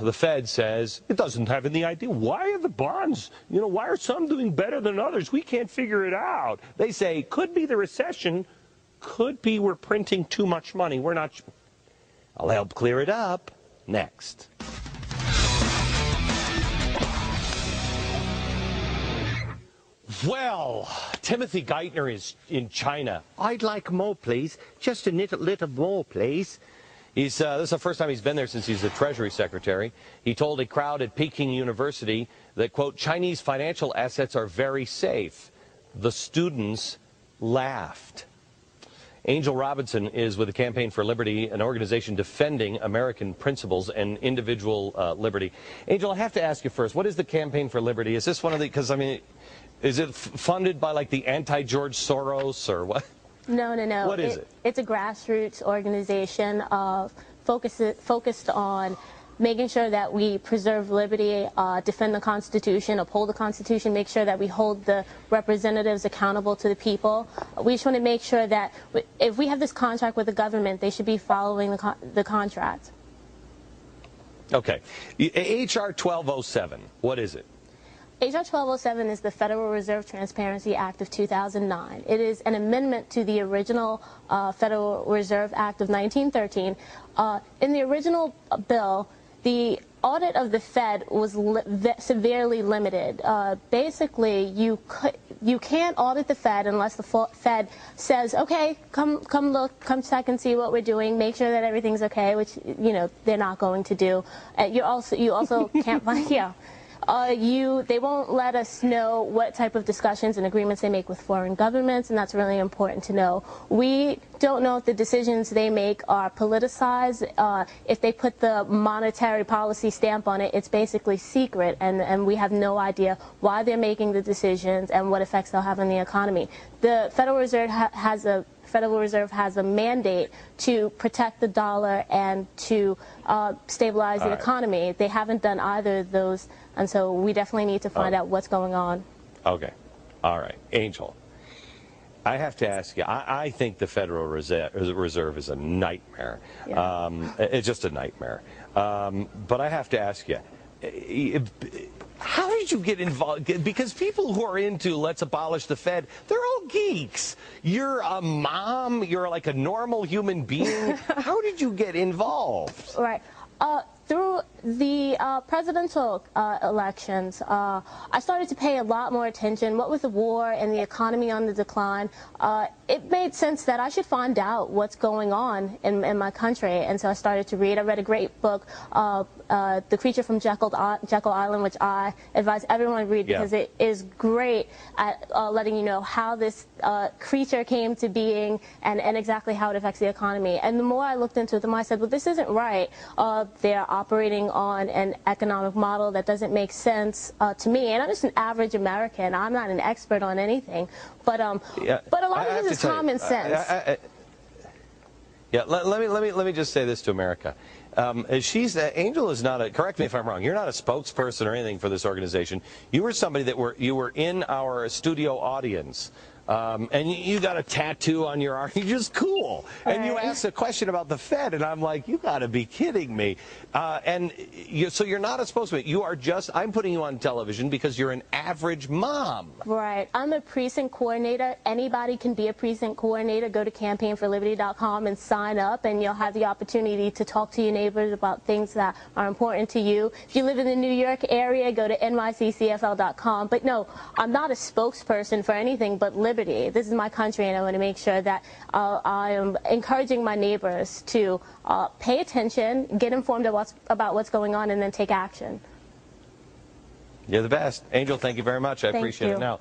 the Fed says it doesn't have any idea. Why are the bonds, why are some doing better than others? We can't figure it out. They say, could be the recession, could be we're printing too much money. We're not. I'll help clear it up next. Well, Timothy Geithner is in China. I'd like more, please. Just a little more, please. This is the first time he's been there since he's the Treasury Secretary. He told a crowd at Peking University that, quote, Chinese financial assets are very safe. The students laughed. Angel Robinson is with the Campaign for Liberty, an organization defending American principles and individual liberty. Angel, I have to ask you first, what is the Campaign for Liberty? Is this one of the, because, I mean, is it funded by, like, the anti-George Soros or what? No. What is it? It's a grassroots organization focused on making sure that we preserve liberty, defend the Constitution, uphold the Constitution, make sure that we hold the representatives accountable to the people. We just want to make sure that if we have this contract with the government, they should be following the contract. Okay. HR 1207, what is it? HR 1207 is the Federal Reserve Transparency Act of 2009. It is an amendment to the original Federal Reserve Act of 1913. In the original bill, the audit of the Fed was severely limited. Basically, you can't audit the Fed unless the Fed says, okay, come look, come check and see what we're doing, make sure that everything's okay, which they're not going to do. You also can't find they won't let us know what type of discussions and agreements they make with foreign governments, and that's really important to know. We don't know if the decisions they make are politicized. If they put the monetary policy stamp on it, it's basically secret, and we have no idea why they're making the decisions and what effects they'll have on the economy. The Federal Reserve has a mandate to protect the dollar and to stabilize the economy. They haven't done either of those, and so we definitely need to find out what's going on. Okay. All right. Angel, I have to ask you, I think the Federal Reserve is a nightmare. Yeah. It's just a nightmare. But I have to ask you, how did you get involved? Because people who are into let's abolish the Fed, they're all geeks. You're a mom. You're like a normal human being. How did you get involved? Right. Through the presidential elections, I started to pay a lot more attention. What with the war and the economy on the decline, it made sense that I should find out what's going on in my country. And so I started to read. I read a great book, The Creature from Jekyll Island, which I advise everyone to read because it is great at letting you know how this creature came to being and exactly how it affects the economy. And the more I looked into it, the more I said, well, this isn't right. They're operating on an economic model that doesn't make sense to me. And I'm just an average American. I'm not an expert on anything. But a lot of this is common sense. Let me just say this to America. Angel is not correct me if I'm wrong, you're not a spokesperson or anything for this organization. You were somebody you were in our studio audience. And you got a tattoo on your arm. You're just cool. And you asked a question about the Fed, and I'm like, you got to be kidding me. So you're not a spokesman. You are just, I'm putting you on television because you're an average mom. Right. I'm a precinct coordinator. Anybody can be a precinct coordinator. Go to campaignforliberty.com and sign up, and you'll have the opportunity to talk to your neighbors about things that are important to you. If you live in the New York area, go to nyccfl.com. But no, I'm not a spokesperson for anything but liberty. This is my country, and I want to make sure that I am encouraging my neighbors to pay attention, get informed about what's going on, and then take action. You're the best. Angel, thank you very much. I appreciate it now.